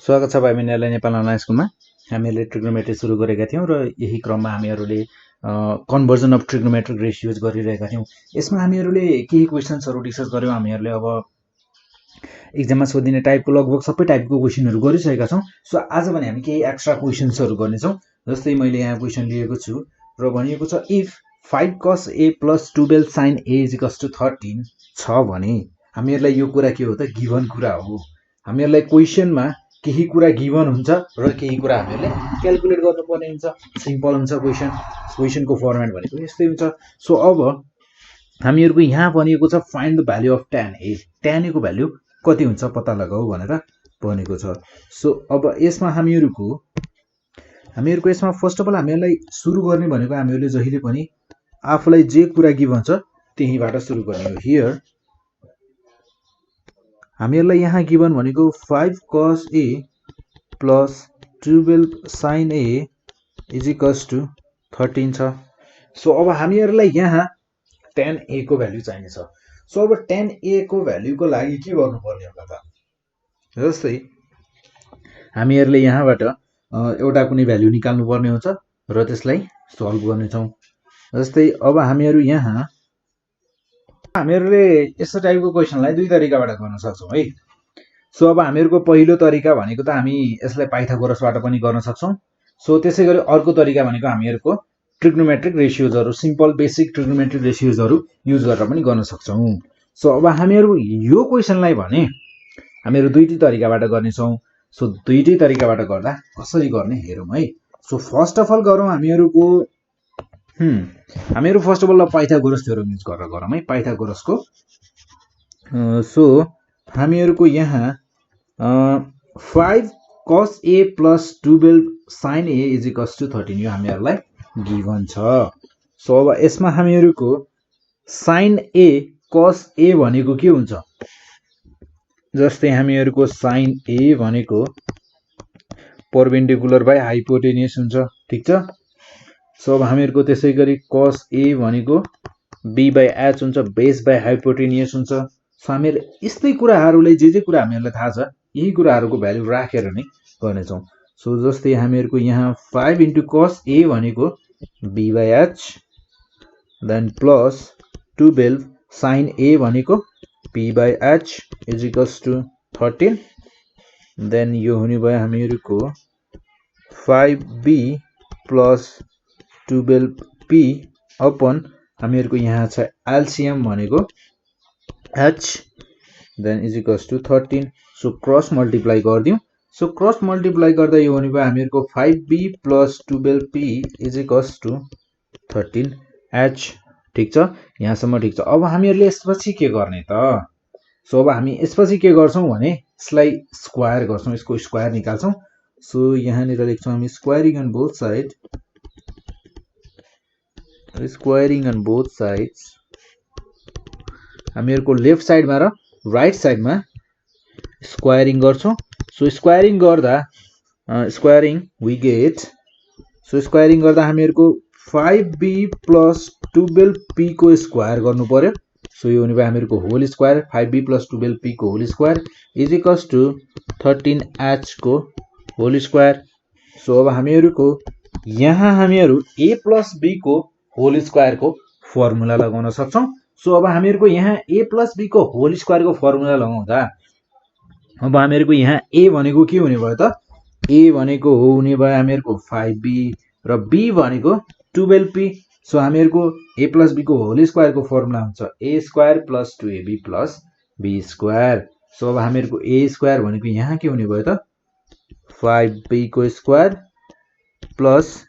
स्वागत छ भाइ बहिनीहरुलाई नेपाल अनलाइन स्कुलमा। हामीले ट्रिग्नोमेट्री सुरु गरेका थियौं र यही क्रममा हामीहरूले कन्भर्जन अफ ट्रिग्नोमेट्रिक रेशियोज गरिरहेका थियौं। यसमा हामीहरूले केही क्वेशन्सहरु डिस्कस गर्यौं। हामीहरूले अब एक्जाममा सोधिने टाइपको लगभग सबै टाइपको क्वेशनहरु गरिसकेका छौं। सो आज भने हामी केही एक्स्ट्रा क्वेशन्सहरु गर्ने छौं। जस्तै मैले यहाँ क्वेशन लिएको छु र भनिएको छ if 5 cos a plus 12 sin a is equals to 13 छ भने हामीहरूलाई यो कुरा के हो त गिभन कुरा हो। हामीहरूलाई क्वेशनमा केही कुरा गिभन हुन्छ र केही कुरा हामीले क्याल्कुलेट गर्नुपर्ने हुन्छ। सिम्पल हुन्छ क्वेशनको फर्मेट भनेको यस्तै हुन्छ। सो अब हामीहरुको यहाँ भनिएको छ find the value of tan a। tan a को भ्यालु कति हुन्छ पत्ता लगाऊ भनेर भनेको छ। सो अब यसमा हामीहरुको यसमा फर्स्ट अफ अल हामीहरुलाई सुरु गर्ने भनेको हामीहरुले जहिले पनि आफुलाई जे कुरा गिभन छ त्यहीबाट सुरु गर्ने हो। हियर हामीहरुलाई यहाँ गिभन भनेको 5 cos a plus 12 sin a is equals to 13 छ। सो अब हामीहरुलाई यहाँ tan a को भ्यालु चाहिने छ। सो अब tan a को भ्यालुको लागि के गर्नुपर्ने होला त? जस्तै हामीहरुले यहाँबाट एउटा कुनै भ्यालु निकाल्नु पर्ने हुन्छ र त्यसलाई सल्भ गर्ने छौं। जस्तै अब हामीहरुले यस्तो टाइपको क्वेशनलाई दुई तरिकाबाट गर्न सक्छौं है। सो अब हामीहरुको पहिलो तरिका भनेको त हामी यसलाई पाइथागोरसबाट पनि गर्न सक्छौं। सो त्यसैगरी अर्को तरिका भनेको हामीहरुको ट्रिग्नोमेट्रिक रेशियोजहरु सिम्पल बेसिक ट्रिग्नोमेट्रिक रेशियोजहरु युज गरेर पनि गर्न सक्छौं। सो अब हामीहरु यो क्वेशनलाई भने हामीहरु दुईटै तरिकाबाट गर्ने छौं। सो दुईटै तरिकाबाट गर्दा कसरी गर्ने हेरौं है। सो फर्स्ट अफ अल गरौं हामीहरु first of all Pythagoras theorem use गरेर गरौं है। पाइथागोरसको सो हामीहरुको यहाँ 5 cos a plus 12 sin a is equals to 13 यो हामीहरुलाई गिभन छ। सो अब यसमा हामीहरुको sin a cos a भनेको के हुन्छ? जस्तै हामीहरुको sin a भनेको परपेन्डिकुलर बाइ हाइपोटेन्युस हुन्छ, ठीक छ। सो अब हामीहरुको त्यसैगरी cos a भनेको b बाइ h हुन्छ, बेस बाइ हाइपोटेन्युस हुन्छ। सो हामीहरु यस्तै कुराहरुलाई जे कुरा हामीहरुलाई थाहा छ यही कुराहरुको भ्यालु राखेर नै गर्ने छौं। सो जस्तै हामीहरुको यहाँ 5 into cos a भनेको b by h then plus 12 sin a भनेको p by h is equals to 13 then यो हुने भयो हामीहरुको 5b प्लस 12p अपन हामीहरुको यहाँ छ एलसीएम भनेको h then is equals to 13। So cross multiply गर्दियौ। सो क्रस मल्टिप्लाई गर्दा यो हुने भयो हामीहरुको 5b plus 12p is equals to 13h, ठीक छ। यहाँसम्म ठीक छ। अब हामीहरुले यसपछि के गर्ने त? सो अब हामी यसपछि के गर्छौं भने यसलाई स्क्वायर गर्छौं, यसको स्क्वायर निकाल्छौं। सो यहाँ निर लेख्छौं हामी squaring on both side, squaring on both sides. हामीहरुको लेफ्ट साइडमा र राइट साइडमा स्क्वायरिङ गर्छौं। सो स्क्वायरिङ गर्दा squaring we get, so squaring गर्दा हामीहरुको 5b प्लस 12p को स्क्वायर गर्नु पर्यो। सो यो हुने भयो हामीहरुको whole square 5b plus 12p को whole square is equals to 13h को होल स्क्वायर। सो अब हामीहरुको यहाँ हामीहरु a प्लस b को होल स्क्वायर को फर्मुला लगाउन सक्छौं। सो अब हामीहरुको यहाँ a प्लस b को होल स्क्वायर को फर्मुला लगाउँदा अब हामीहरुको यहाँ a भनेको के हुने भयो त? a भनेको हुने भयो हामीहरुको 5b र b भनेको 12p। सो हामीहरुको a प्लस b को होल स्क्वायर को फर्मुला हुन्छ a square plus 2ab plus b square. So अब हामीहरुको a स्क्वायर भनेको यहाँ के हुने भयो त? 5b को square plus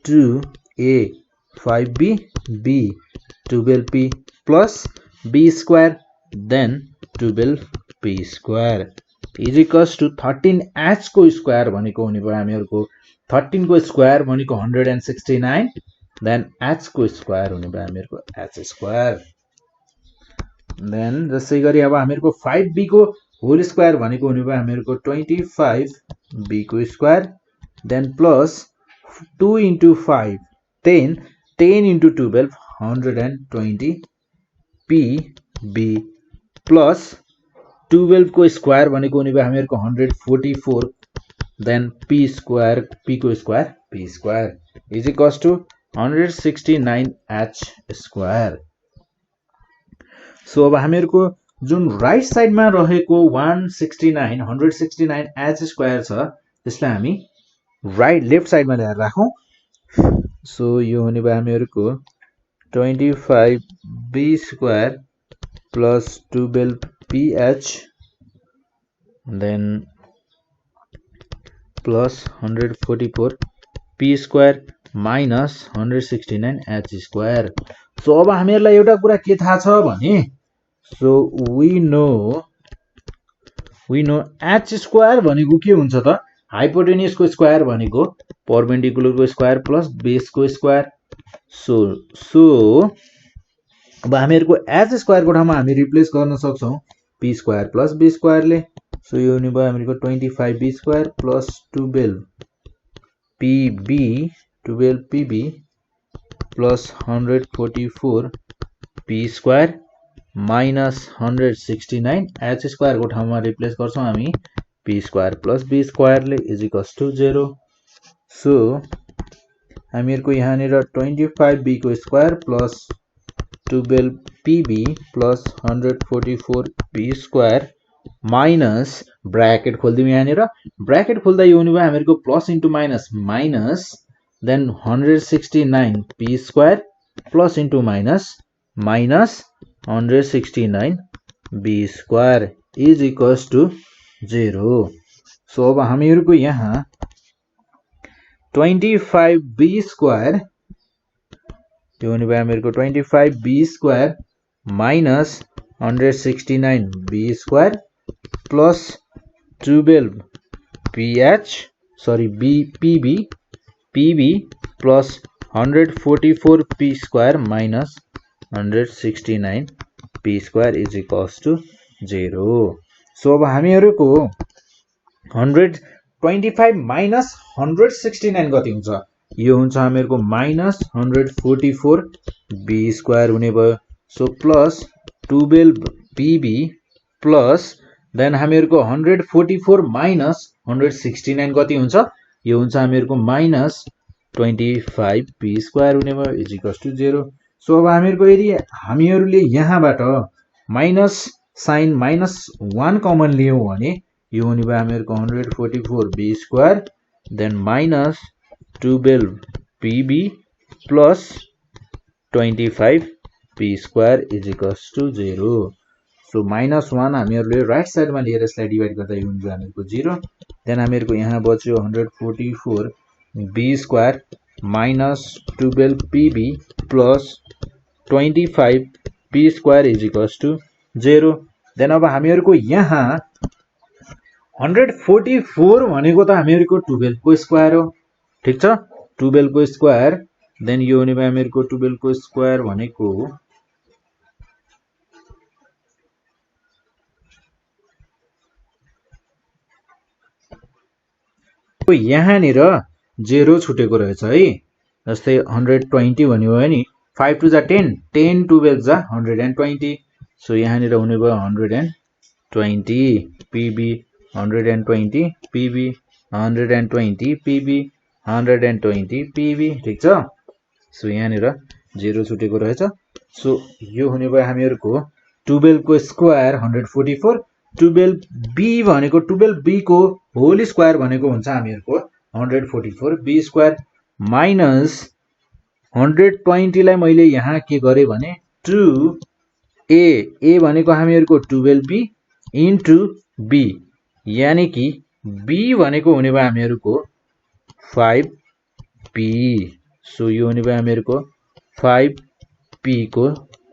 2a 5b b 12p plus b square then 12p square is equals to 13h को स्क्वायर भनेको हुने भयो हामीहरुको 13 को स्क्वायर भनेको 169 देन h को स्क्वायर हुने भयो हामीहरुको h स्क्वायर। देन जसै गरी अब हामीहरुको 5b को होल स्क्वायर भनेको हुने भयो हामीहरुको 25b को square then plus 2 into 5 10 10 into 12 120 pb प्लस 12 को स्क्वायर भनेको हुने भयो हामीहरुको 144 देन p स्क्वायर p को square p square is equals to 169h square. So अब हामीहरुको जुन राइट साइडमा रहेको 169h स्क्वायर छ त्यसलाई हामी राइट लेफ्ट साइडमा ल्याएर राखौं। सो यो हुने भयो हामीहरुको 25b square plus 12ph then plus 144p square minus 169h square. So अब हामीहरुलाई एउटा कुरा के थाहा छ भने so we know h square भनेको के हुन्छ त हाइपोटेन्युस को स्क्वायर भनेको परपेन्डिकुलर को स्क्वायर प्लस बेस को स्क्वायर। सो अब हामीहरुको h स्क्वायर को ठाउँमा हामी रिप्लेस गर्न सक्छौं p square plus b square ले। सो यो हुने भयो हामीहरुको 25b square plus 12pb plus 144p square minus 169h square को ठाउँमा रिप्लेस गर्छौं हामी p square plus b square ले इज इक्वल्स टु 0। सो हामीहरुको यहाँनिर 25b को square plus 12pb plus 144p square minus bracket खोल्दियौ यहाँनिर ब्रैकेट खोल्दा यो हुने भयो हामीहरुको plus into minus minus then 169p square plus into minus minus 169b square is equals to 0। So अब हामीहरुको यहाँ 25b स्क्वायर त्यो हुने भयो हामीहरुको 25b square minus 169b square plus 12pb plus 144p square minus 169p square is equals to 0। So अब हामीहरुको 125 minus 169 कति हुन्छ यो हुन्छ हामीहरुको माइनस 144b स्क्वायर हुने भयो। So plus 12pb plus then हामीहरुको 144 माइनस 169 कति हुन्छ यो हुन्छ हामीहरुको माइनस 25p स्क्वायर हुने भयो इज इक्वल्स टु 0। सो अब हामीहरुको यदि हामीहरुले यहाँबाट माइनस साइन माइनस 1 कमन लियौ भने यो हुने भयो हामीहरुको 144b square then minus 12pb plus 25p square is equals to 0। So minus 1 हामीहरुले राइट साइडमा लिएर यसलाई डिवाइड गर्दा यो हुन्छ हामीहरुको 0 देन हामीहरुको यहाँ बच्यो 144b square minus 12pb plus 25p square is equals to 0। Then अब हामीहरुको यहाँ 144 भनेको त हामीहरुको 12 को स्क्वायर हो ठीक छ 12 को स्क्वायर देन यो हुने भयो हामीहरुको 12 को स्क्वायर भनेको यहाँनिर 0 छुटेको रहेछ है जस्तै 120 भन्यो भने 5 टु जा 10 10 12 जा 120 सो यहाँनिर हुने भयो 120 pb 120 pb 120 pb 120 pb ठीक छ। सो यहाँनिर 0 छुटेको रहेछ। सो यो हुने भयो हामीहरुको 12 को स्क्वायर 144 12b भनेको 12b को होल स्क्वायर भनेको हुन्छ हामीहरुको 144b स्क्वायर माइनस 120 लाई मैले यहाँ के गरे भने 2a भनेको हामीहरुको 12b इन्टु b यानी कि b भनेको हुने भयो हामीहरुको 5p सो यो हुने भयो हामीहरुको 5p को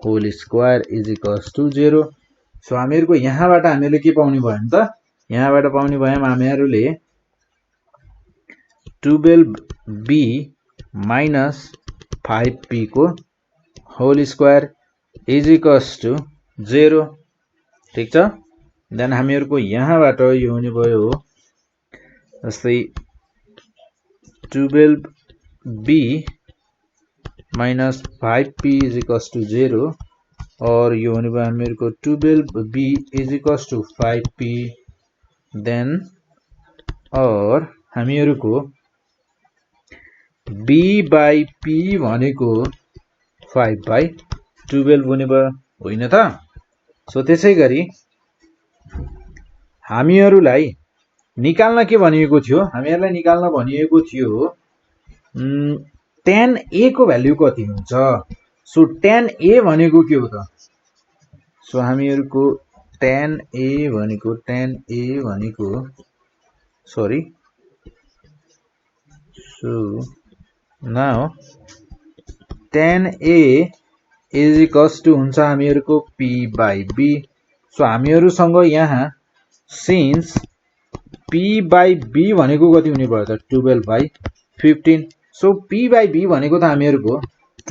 whole square is equals to 0। So हामीहरुको यहाँबाट हामीले के पाउने भयो नि त यहाँबाट पाउने भयौं हामीहरुले 12b माइनस 5p को whole square is equals to 0 ठीक छ। देन हामीहरुको यहाँबाट यो हुने भयो जस्तै 12b minus 5p is equals to 0 और यो हुने भयो हामीहरुको 12b is equals to 5p then और हामीहरुको b by p भनेको 5/12 हुने भयो होइन त। सो त्यसैगरी हामीहरुलाई निकाल्न के भनिएको थियो, हामीहरुलाई निकाल्न भनिएको थियो tan a को भ्यालु कति हुन्छ। सो tan a भनेको के हो त, सो हामीहरुको tan a भनेको sorry, so now tan a is equals to हुन्छ हामीहरुको p by b। सो हामीहरुसँग यहाँ सिन्स p by b भनेको कति हुने भयो त 12/15। सो p by b भनेको त हामीहरुको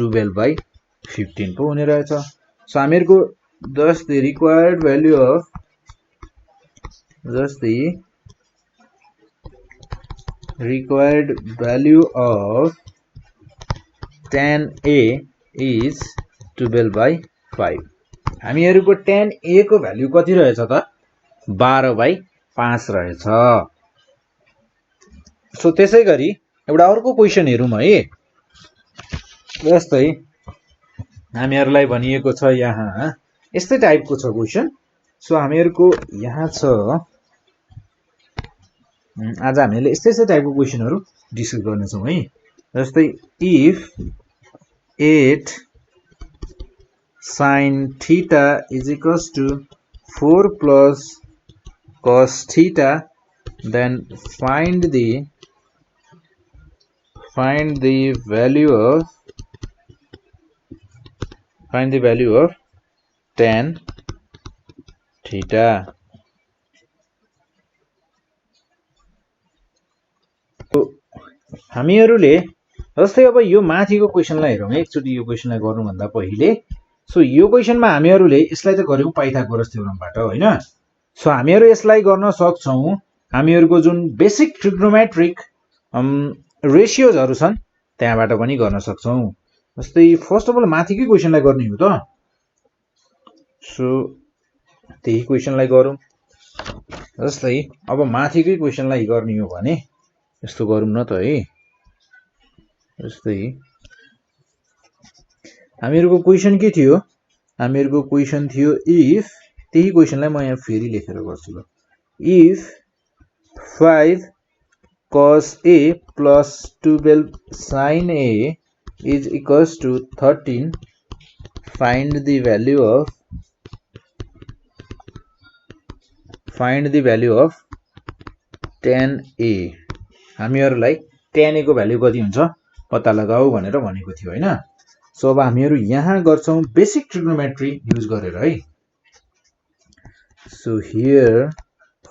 12/15 पो हुने रहेछ। सो हामीहरुको thus the required value of tan a is 12/5। हामीहरुको tan a को भ्यालु कति रहेछ त 12/5 रहेछ। सो त्यसैगरी एउटा अर्को क्वेशन हेरौं है। जस्तै हामीहरुलाई भनिएको छ यहाँ यस्तै टाइपको छ क्वेशन। सो हामीहरुको यहाँ छ, आज हामीले यस्तै टाइपको क्वेशनहरु डिस्कस गर्ने छौं है। जस्तै if 8 sin theta is equals to 4 plus cos theta, then find the value of tan theta। तो हामीहरुले जस्तै अब यो माथिको क्वेशनलाई हेरौं है एकचोटी। यो क्वेशनलाई गर्नु भन्दा पहिले सो यो क्वेशनमा हामीहरुले यसलाई त गर्यौं पाइथागोरस थ्योरमबाट हैन। सो हामीहरु यसलाई गर्न सक्छौं हामीहरुको जुन बेसिक ट्रिग्नोमेट्रिक रेशियोजहरु छन् त्यहाँबाट पनि गर्न सक्छौं। जस्तै फर्स्ट अफ अल माथिकै क्वेशनलाई गर्ने हो त। सो त्यही क्वेशनलाई गरौं। जस्तै अब माथिकै क्वेशनलाई गर्ने हो भने यस्तो गरौं न त है। जस्तै हामीहरुको क्वेशन के थियो, हामीहरुको क्वेशन थियो इफ, त्यही क्वेशनलाई म यहाँ फेरि लेखेर गर्छु ल। If 5 cos a plus 12 sin a is equals to 13, find the value of tan a। हामीहरुलाई tan a को भ्यालु कति हुन्छ पत्ता लगाऊ भनेर भनेको थियो हैन। सो अब हामीहरु यहाँ गर्छौं बेसिक ट्रिग्नोमेट्री युज गरेर है। So here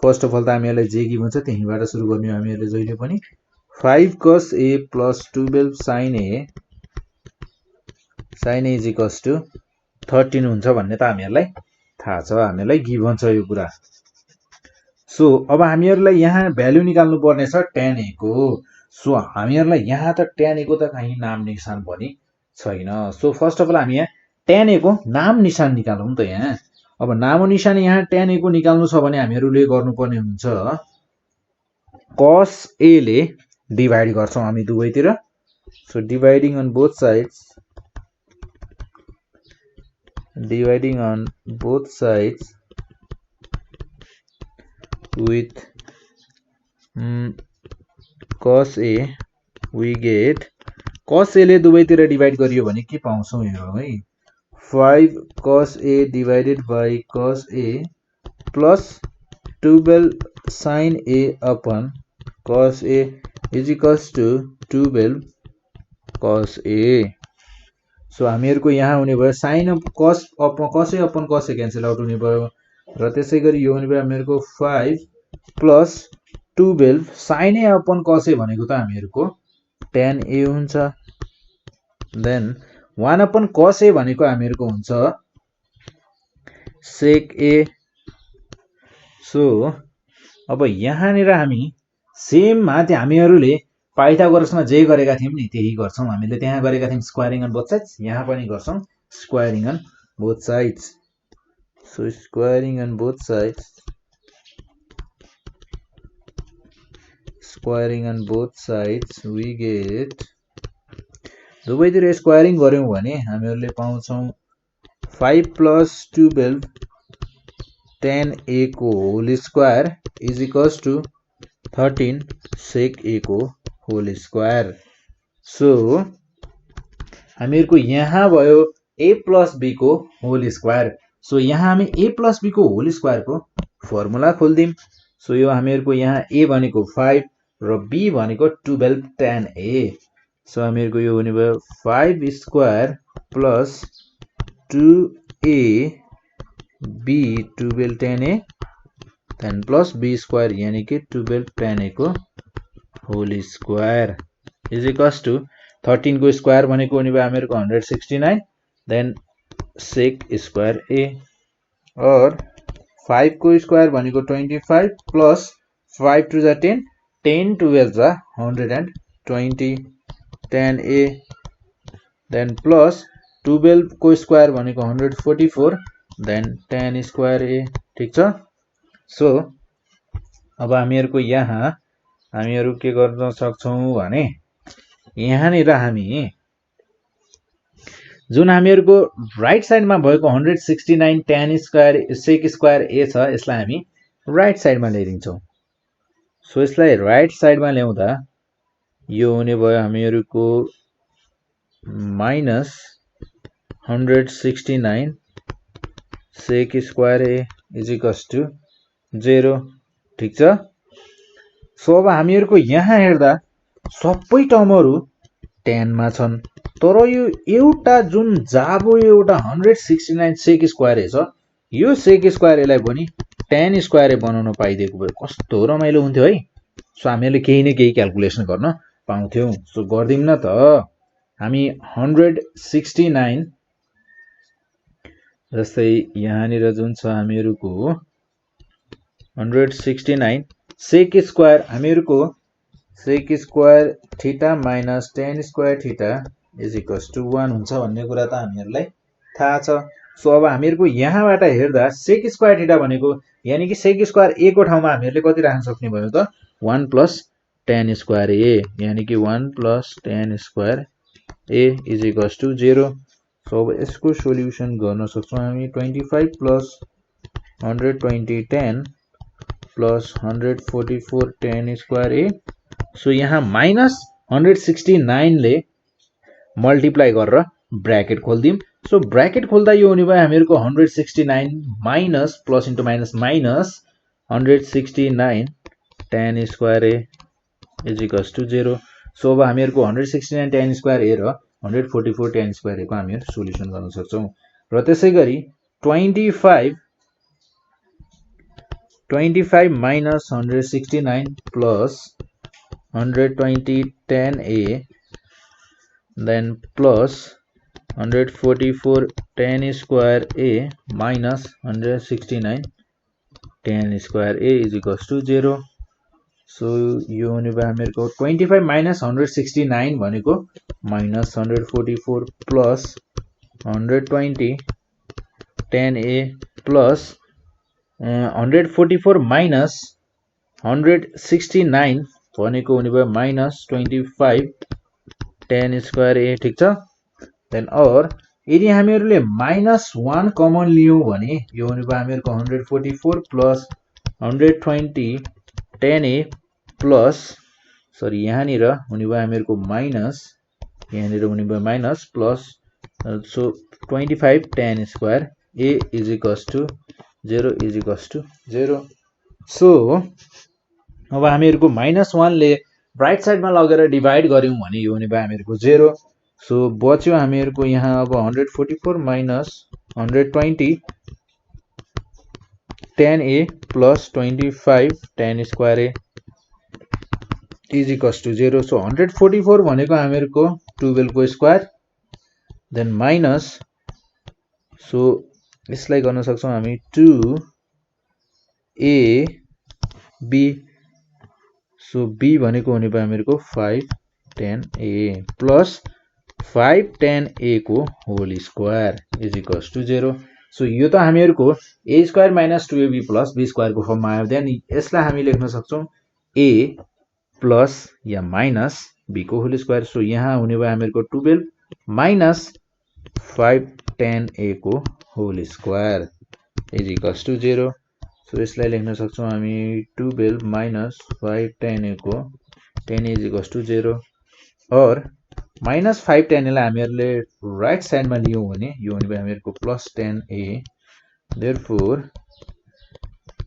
first of all त हामीहरुलाई जे गिभन छ त्यहीबाट सुरु गर्ने हो हामीहरुले जहिले पनि। 5 cos a plus 12 sin a is equals to 13 हुन्छ भन्ने त हामीहरुलाई थाहा छ, हामीहरुलाई गिभन छ यो कुरा। सो अब हामीहरुलाई यहाँ भ्यालु निकाल्नु पर्ने छ tan a को। सो हामीहरुलाई यहाँ त tan a को त कहीं नाम निशान पनि छैन। सो फर्स्ट अफ अल हामी यहाँ tan a को नाम निशान निकालौं त। यहाँ अब नाम निशान यहाँ tan a को निकाल्नु छ भने हामीहरुले गर्नुपर्ने हुन्छ cos a ले डिवाइड गर्छौं हामी दुवैतिर। So dividing on both sides with cos a we get, cos a ले दुवैतिर डिवाइड गरियो भने के पाउँछौं हेरौं है। 5 cos a divided by cos a plus 12 sin a upon cos a is equals to 12 cos a। So हामीहरुको यहाँ हुने भयो sin of cos a upon cos a cancel out हुने भयो र त्यसैगरी यो हुने भयो हामीहरुको 5 plus 12 sin a upon cos a भनेको त हामीहरुको tan a हुन्छ। देन 1 upon cos a भनेको हामीहरुको हुन्छ sec a। सो अब यहाँनिर हामी सेम माथि हामीहरुले पाइथागोरसमा जे गरेका थियौं नि त्यही गर्छौं। हामीले त्यहाँ गरेका थियौं स्क्वायरिङ अन बोथ साइड्स, यहाँ पनि गर्छौं squaring on both sides. So squaring on both sides, squaring on both sides we get दुवैतिर स्क्वायरिङ गर्यौं भने हामीहरुले पाउँछौं 5 plus 12 10a को whole square is equals to 13 sec a को होल स्क्वायर सो हामीहरुको यहाँ भयो a plus b को होल स्क्वायर सो यहाँ हामी a plus b को होल स्क्वायर को फर्मुला खोल्दिम सो यो हामीहरुको यहाँ a भनेको 5 र b भनेको 12 tan a सो हामीहरुको यो हुने भयो 5 square plus 2a b 12 tan a then plus b square यानी कि 12 tan a को whole square is equals to 13 को स्क्वायर भनेको हुने भयो हामीहरुको 169 then sec स्क्वायर a और 5 को स्क्वायर भनेको 25 plus 5 to the 10 10 12 the 120 tan a then plus 12 को स्क्वायर भनेको 144 then tan स्क्वायर a ठीक छ सो अब हामीहरुको यहाँ हामीहरु के गर्न सक्छौं भने यहाँ नि र हामी जुन हामीहरुको राइट साइडमा भएको 169 tan square sec square a छ यसलाई हामी राइट साइडमा ल्याइदिन्छौं सो यसलाई राइट साइडमा ल्याउँदा यो हुने भयो हामीहरुको minus 169 sec square a is equals to 0 ठीक छ सो अब हामीहरुको यहाँ हेर्दा सबै टर्महरु tan मा छन् तर यो एउटा जुन जाबो एउटा 169 sec स्क्वायर a छ यो sec स्क्वायर a लाई पनि tan स्क्वायर a बनाउन पाइदिएको भए कस्तो रमाइलो हुन्थ्यो है सो हामीले केही न केही क्याल्कुलेसन गर्न पाउँथ्यौ सो गर्दिम न त हामी 169 जस्तै यहाँ नि र जुन छ हामीहरुको 169 sec स्क्वायर हामीहरुको sec square theta minus tan square theta is equals to 1 हुन्छ भन्ने कुरा त हामीहरुलाई थाहा छ सो अब हामीहरुको यहाँबाट हेर्दा sec स्क्वायर थीटा भनेको यानी कि sec स्क्वायर a को ठाउँमा हामीहरुले कति राख्न सक्ने भयो त 1 plus tan स्क्वायर a यानी कि 1 plus tan square a is equals to 0 so अब यसको सोलुसन गर्न सक्छौं हामी 25 plus 120 tan plus 144 tan square a so यहाँ माइनस 169 ले मल्टिप्लाई गरेर ब्रैकेट खोल्दिम सो ब्रैकेट खोल्दा यो हुने भयो हामीहरुको 169 minus plus into minus minus 169 tan square a is equals to 0 so अब हामीहरुको 169 tan स्क्वायर a र 144 tan स्क्वायर a को हामीहरु सोलुसन गर्न सक्छौं र त्यसैगरी 25 minus 169 plus 120 tan a then plus 144 tan square a minus 169 tan square a is equals to 0 so यो हुने भयो हामीहरुको 25 minus 169 भनेको minus 144 plus 120 tan a plus 144 minus 169 भनेको हुने भयो minus 25 tan square a ठीक छ देन और यदि हामीहरुले -1 कमन लियौ भने यो हुने भयो हामीहरुको 144 plus 120 tan a plus sorry यहाँ नि र हुने भयो हामीहरुको माइनस यहाँ नि र हुने भयो minus plus so 25 tan square a is equals to 0 is equals to 0 so अब हामीहरुको -1 ले राइट साइडमा लगेर डिवाइड गर्यौं भने यो हुने भयो हामीहरुको 0 सो बच्यो हामीहरुको यहाँ अब 144 minus 120 tan a plus 25 tan square a is equals to 0 so 144 भनेको हामीहरुको 12 को स्क्वायर देन माइनस सो यसलाई गर्न सक्छौं हामी 2 a b सो b भनेको हुने भयो हामीहरुको 5 tan a plus 5 tan a को whole square is equals to 0 so यो त हामीहरुको a square minus 2ab plus b square को फर्ममा आयो देन यसलाई हामी लेख्न सक्छौं a प्लस या माइनस b को होल स्क्वायर। सो यहाँ हुने भयो हामीहरुको 12 माइनस 5 tan a को whole square is equals to 0। So यसलाई लेख्न सक्छौं हामी 12 माइनस 5 tan a को tan a is equals to 0 और माइनस 5 tan a लाई हामीहरुले राइट साइडमा लियौं भने यो हुने भयो हामीहरुको plus tan a। therefore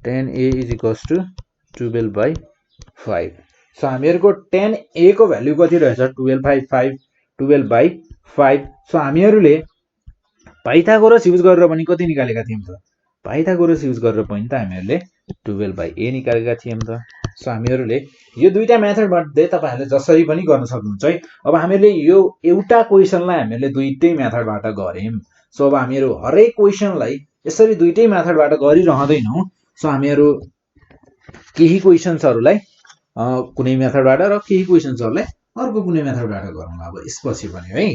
tan a is equals to 12 by 5। So हामीहरुको tan a को भ्यालु कति रहेछ 12 by 5 12 by 5। सो हामीहरुले पाइथागोरस युज गरेर पनि कति निकालेका थियौं त पाइथागोरस युज गरेर पनि त हामीहरुले 12 by a निकालेका थियौं त। सो हामीहरुले यो दुईटा मेथड मध्ये तपाईहरुले जसरी पनि गर्न सक्नुहुन्छ है। अब हामीहरुले यो एउटा क्वेशनलाई हामीहरुले दुईटै मेथडबाट गर्यौं। सो अब हामीहरु हरेक क्वेशनलाई यसरी दुईटै मेथडबाट गरिरहदैनौं। सो हामीहरु केही क्वेशन्सहरुलाई कुनै मेथडबाट र केही क्वेशन्सहरुलाई अर्को कुनै मेथडबाट गरौँ अब यसपछि पनि है।